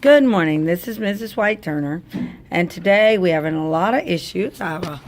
Good morning. This is Mrs. White Turner, and today we having a lot of issues. I have a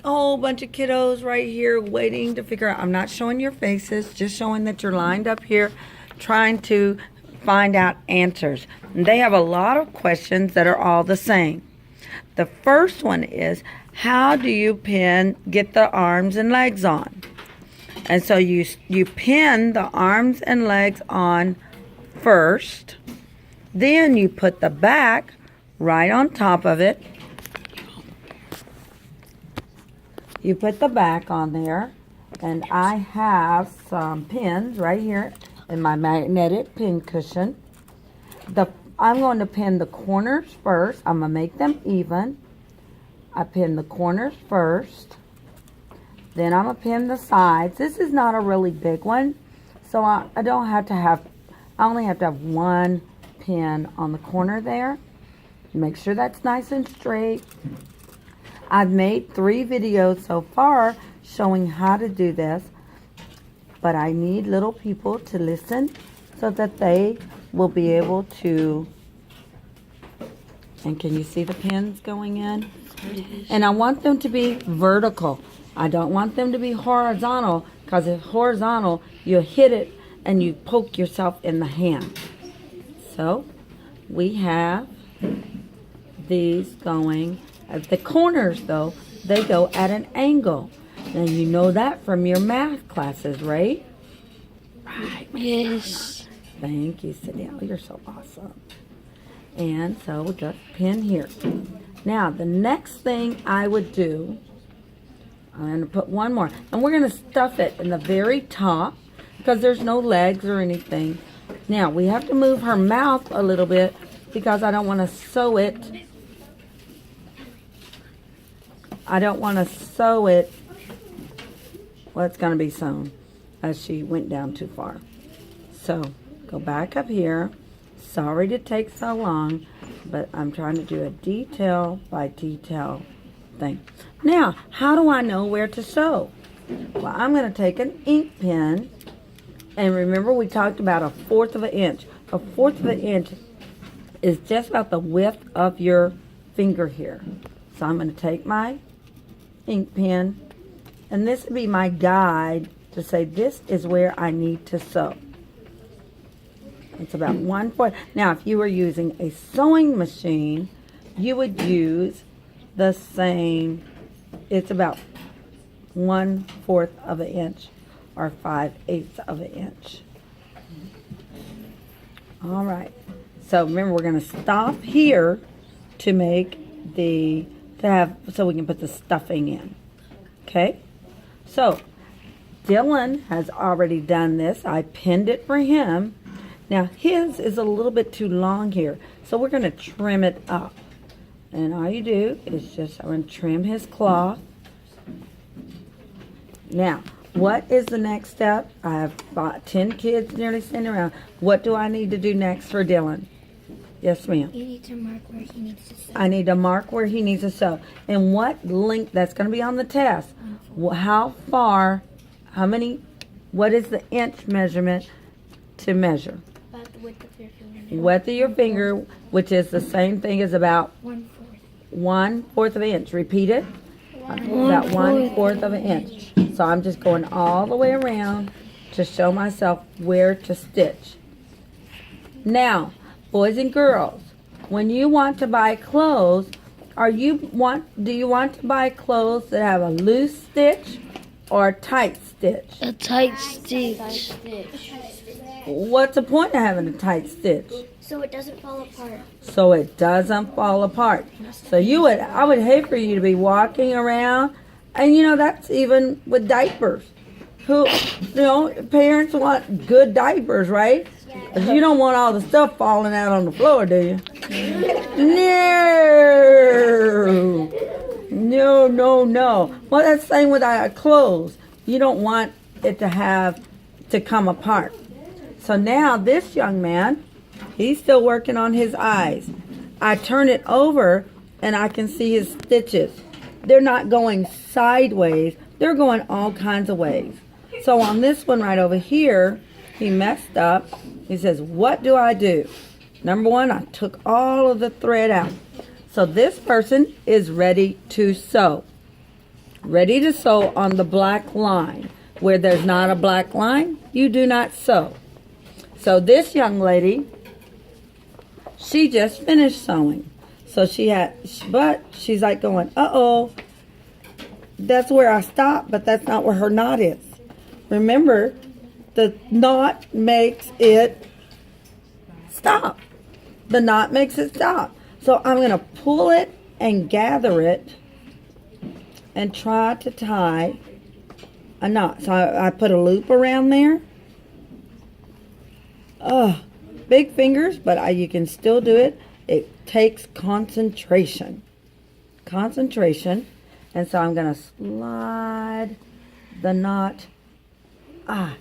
whole bunch of kiddos right here waiting to figure out. I'm not showing your faces, just showing that you're lined up here trying to find out answers. And they have a lot of questions that are all the same. The first one is, how do you get the arms and legs on? And so you pin the arms and legs on first. Then you put the back right on top of it. You put the back on there, and I have some pins right here in my magnetic pin cushion. I'm going to pin the corners first. I'm going to make them even. I pin the corners first. Then I'm going to pin the sides. This is not a really big one, so I only have to have one pin on the corner there. Make sure that's nice and straight. I've made 3 videos so far showing how to do this, but I need little people to listen so that they will be able to. And can you see the pins going in? And I want them to be vertical. I don't want them to be horizontal, because if horizontal, you'll hit it and you poke yourself in the hand. So we have these going at the corners, though they go at an angle. Now you know that from your math classes, right? Right. Yes. Thank you, Sidney. You're so awesome. And so we'll just pin here. Now the next thing I would do, I'm going to put one more, and we're going to stuff it in the very top because there's no legs or anything. Now, we have to move her mouth a little bit because I don't want to sew it. Well, it's going to be sewn as she went down too far. So, go back up here. Sorry to take so long, but I'm trying to do a detail by detail thing. Now, how do I know where to sew? Well, I'm going to take an ink pen. And remember, we talked about 1/4 of an inch. 1/4 of an inch is just about the width of your finger here. So I'm going to take my ink pen, and this will be my guide to say this is where I need to sew. It's about 1/4. Now, if you were using a sewing machine, you would use the same. It's about 1/4 of an inch. Or 5/8 of an inch. All right. So remember, we're going to stop here to make so we can put the stuffing in. Okay. So Dylan has already done this. I pinned it for him. Now his is a little bit too long here, so we're going to trim it up. And all you do is I'm going to trim his cloth. Now, what is the next step? I have 10 kids nearly standing around. What do I need to do next for Dylan? Yes, ma'am. You need to mark where he needs to sew. I need to mark where he needs to sew. And what length, that's going to be on the test. How far, what is the inch measurement to measure? About the width of your finger. Width of your finger, which is the same thing as about 1/4. 1/4 of an inch. Repeat it. About 1/4 of an inch. So I'm just going all the way around to show myself where to stitch. Now, boys and girls, when you want to buy clothes, do you want to buy clothes that have a loose stitch or a tight stitch? A tight stitch. What's the point of having a tight stitch? So it doesn't fall apart. So it doesn't fall apart. So I would hate for you to be walking around, and that's even with diapers. Parents want good diapers, right? But you don't want all the stuff falling out on the floor, do you? No. Well, that's the same with our clothes. You don't want it to come apart. So now this young man, he's still working on his eyes. I turn it over and I can see his stitches. They're not going sideways. They're going all kinds of ways. So on this one right over here, he messed up. He says, what do I do? Number one, I took all of the thread out. So this person is ready to sew. Ready to sew on the black line. Where there's not a black line, you do not sew. So this young lady, she just finished sewing. So but she's like going, uh-oh, that's where I stopped, but that's not where her knot is. Remember, the knot makes it stop. The knot makes it stop. So I'm going to pull it and gather it and try to tie a knot. So I put a loop around there. Big fingers, but you can still do it. It takes concentration. Concentration. And so I'm going to slide the knot. I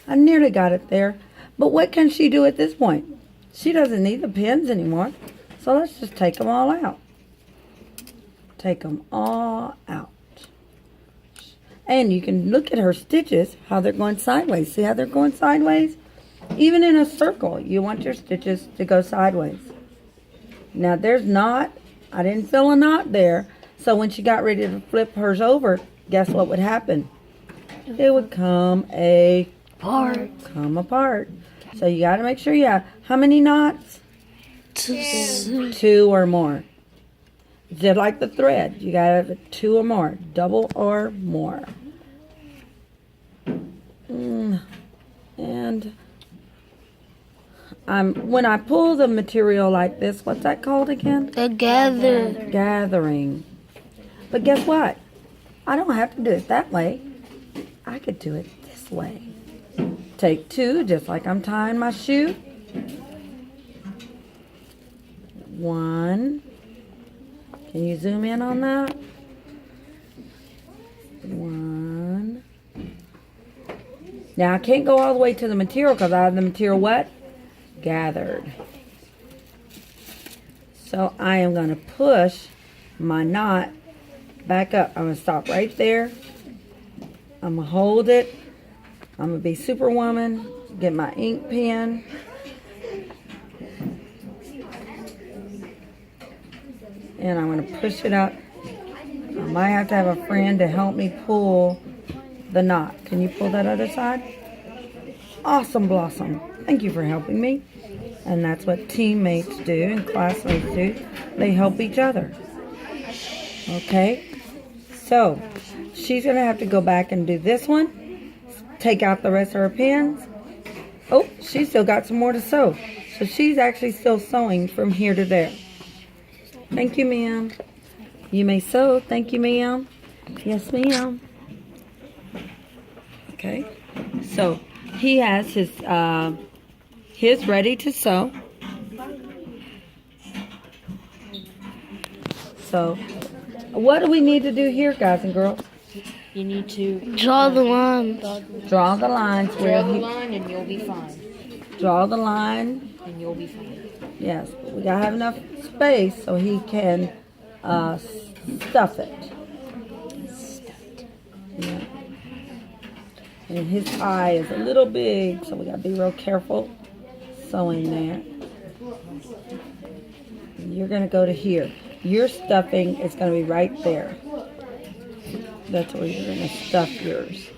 nearly got it there. But what can she do at this point? She doesn't need the pins anymore. So let's just take them all out. Take them all out. And you can look at her stitches, how they're going sideways. See how they're going sideways? Even in a circle, you want your stitches to go sideways. Now there's not, I didn't fill a knot there. So when she got ready to flip hers over, guess what would happen? It would come apart. So you got to make sure you have, how many knots? 2 or more. Just like the thread, you got to have 2 or more, double or more. And when I pull the material like this, what's that called again? A gather. Gathering. But guess what? I don't have to do it that way. I could do it this way. Take 2, just like I'm tying my shoe. 1. Can you zoom in on that? 1. Now I can't go all the way to the material because I have the material what? Gathered. So I am going to push my knot back up. I'm going to stop right there. I'm going to hold it. I'm going to be Superwoman. Get my ink pen. And I'm going to push it out. I might have to have a friend to help me pull the knot. Can you pull that other side? Awesome blossom. Thank you for helping me. And that's what teammates do and classmates do. They help each other. Okay? So, she's going to have to go back and do this one. Take out the rest of her pins. Oh, she's still got some more to sew. So she's actually still sewing from here to there. Thank you, ma'am. You may sew. Thank you, ma'am. Yes, ma'am. Okay. So he has his ready to sew. So what do we need to do here, guys and girls? You need to Draw the line. Draw the lines where draw the line and you'll be fine. draw the line. And you'll be fine. Yes, but we gotta have enough space so he can stuff it. Yeah. And his eye is a little big, so we gotta be real careful sewing there. And you're gonna go to here. Your stuffing is gonna be right there. That's where you're gonna stuff yours.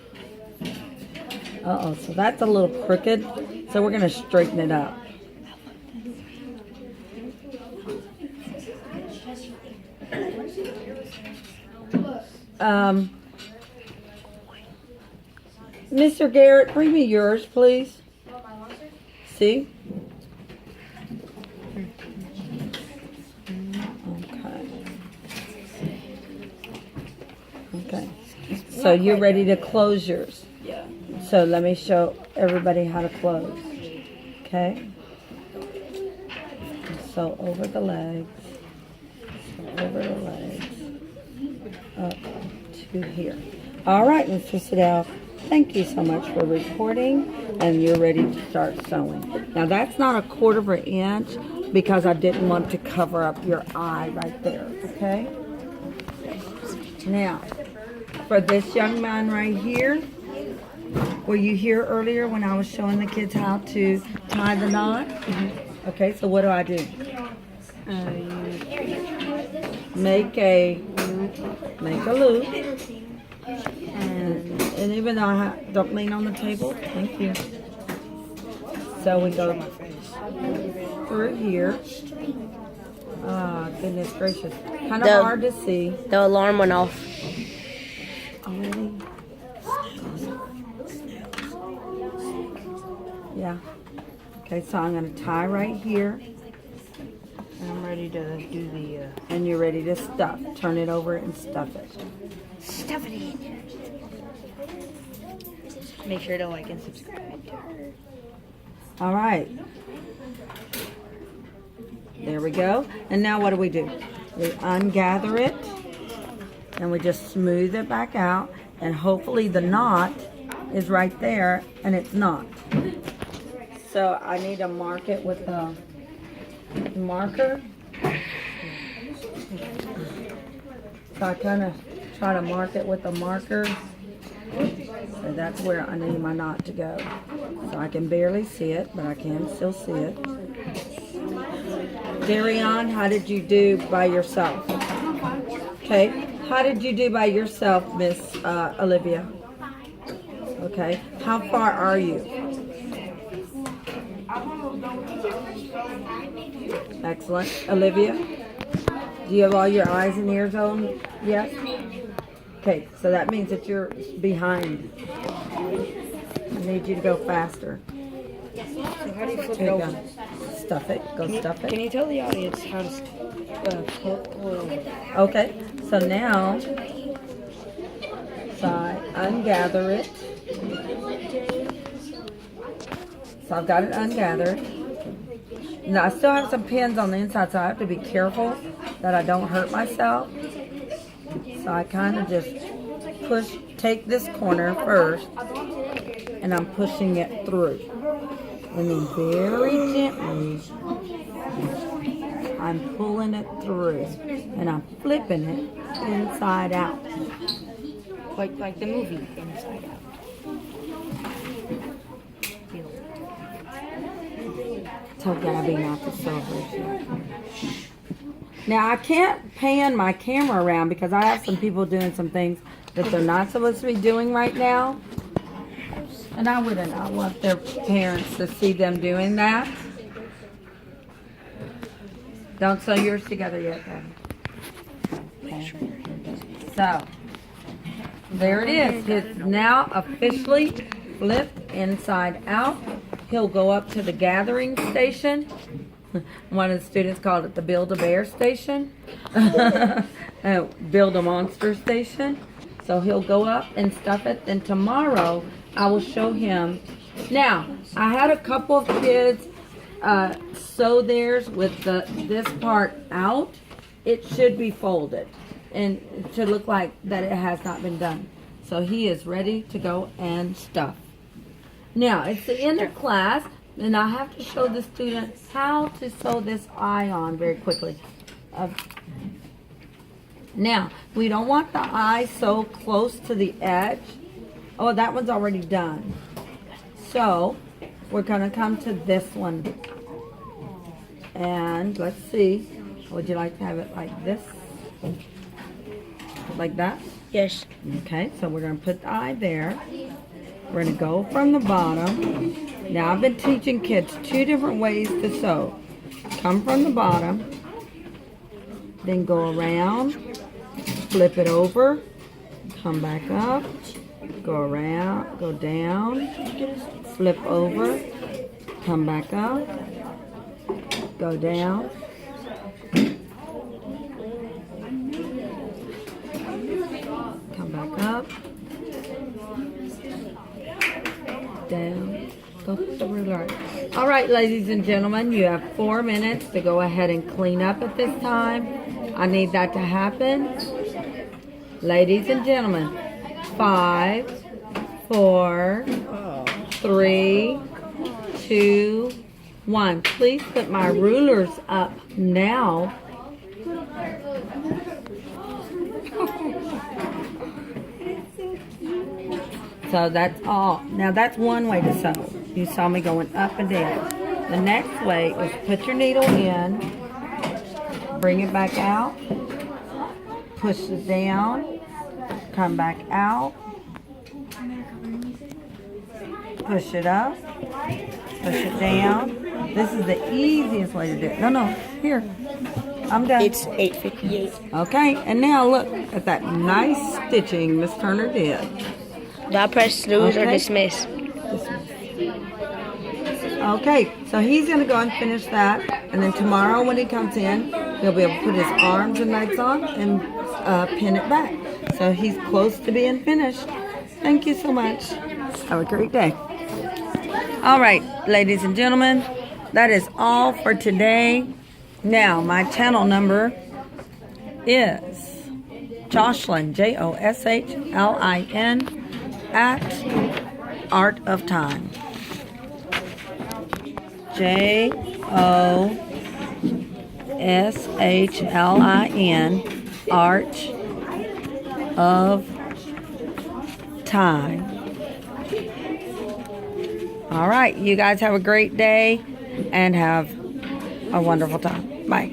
Uh-oh, so that's a little crooked, so we're gonna straighten it up. Mr. Garrett, bring me yours, please. See? Okay. So you're ready to close yours. Yeah. So let me show everybody how to close. Okay? So over the legs. So over the legs. Up to here. All right, Mr. Siddell. Thank you so much for recording, and you're ready to start sewing. Now that's not a 1/4 inch because I didn't want to cover up your eye right there, okay? Now, for this young man right here, were you here earlier when I was showing the kids how to tie the knot? Okay, so what do I do? You Make a loop. And even though don't lean on the table, thank you. So we go through here. Ah, goodness gracious. Kind of hard to see. The alarm went off. Really? Yeah. Okay, so I'm going to tie right here. And I'm ready to do the And you're ready to stuff. Turn it over and stuff it. stuff it in. Make sure to like and subscribe to her. All right. There we go. And now what do? We ungather it. And we just smooth it back out. And hopefully the knot is right there. And it's not. So I need to mark it with a marker. So I kind of try to mark it with a marker. So that's where I need my knot to go. So I can barely see it, but I can still see it. Darian, how did you do by yourself? Okay, how did you do by yourself, Miss Olivia? Okay, how far are you? Excellent. Olivia, do you have all your eyes and ears on? Yes? Okay, so that means that you're behind. I need you to go faster. So how do you flip it There you over? go. Stuff it. Go stuff Can it. you tell the audience how to pull it over? Okay, so now, so I ungather it. So I've got it ungathered. Now I still have some pins on the inside, so I have to be careful that I don't hurt myself. So I kind of just take this corner first, and I'm pushing it through. And then very gently, I'm pulling it through. And I'm flipping it inside out. Like the movie Inside Out. Tell Gabby not to celebrate. Now I can't pan my camera around because I have some people doing some things that they're not supposed to be doing right now. And I wouldn't. I want their parents to see them doing that. Don't sew yours together yet, Gabby. Okay. So, there it is. It's now officially flipped inside out. He'll go up to the gathering station. One of the students called it the Build-A-Bear station. Build-A-Monster station. So he'll go up and stuff it. Then tomorrow I will show him. Now, I had a couple of kids sew theirs with this part out. It should be folded. And it should look like that it has not been done. So he is ready to go and stuff. Now, it's the end of class, and I have to show the students how to sew this eye on very quickly. Now, we don't want the eye so close to the edge. Oh, that one's already done. So, we're going to come to this one. And let's see. Would you like to have it like this? Like that? Yes. Okay, so we're going to put the eye there. We're going to go from the bottom. Now, I've been teaching kids 2 different ways to sew. Come from the bottom, then go around, flip it over, come back up, go around, go down, flip over, come back up, go down, come back up, down, go put the ruler. All right, ladies and gentlemen, you have 4 minutes to go ahead and clean up at this time. I need that to happen. Ladies and gentlemen, 5, 4, 3, 2, 1. Please put my rulers up now. So that's all. Now that's one way to sew. You saw me going up and down. The next way is put your needle in, bring it back out, push it down, come back out, push it up, push it down. This is the easiest way to do it. No, here. I'm done. It's 8:58. Okay, and now look at that nice stitching Miss Turner did. Do I press snooze or Okay. dismiss? Okay, so he's going to go and finish that, and then tomorrow when he comes in, he'll be able to put his arms and legs on and pin it back. So he's close to being finished. Thank you so much. Have a great day. All right, ladies and gentlemen, that is all for today. Now, my channel number is Joshlyn, Joshlin, at Art of Time. JOSHLIN, Art of Time. All right, you guys have a great day and have a wonderful time. Bye.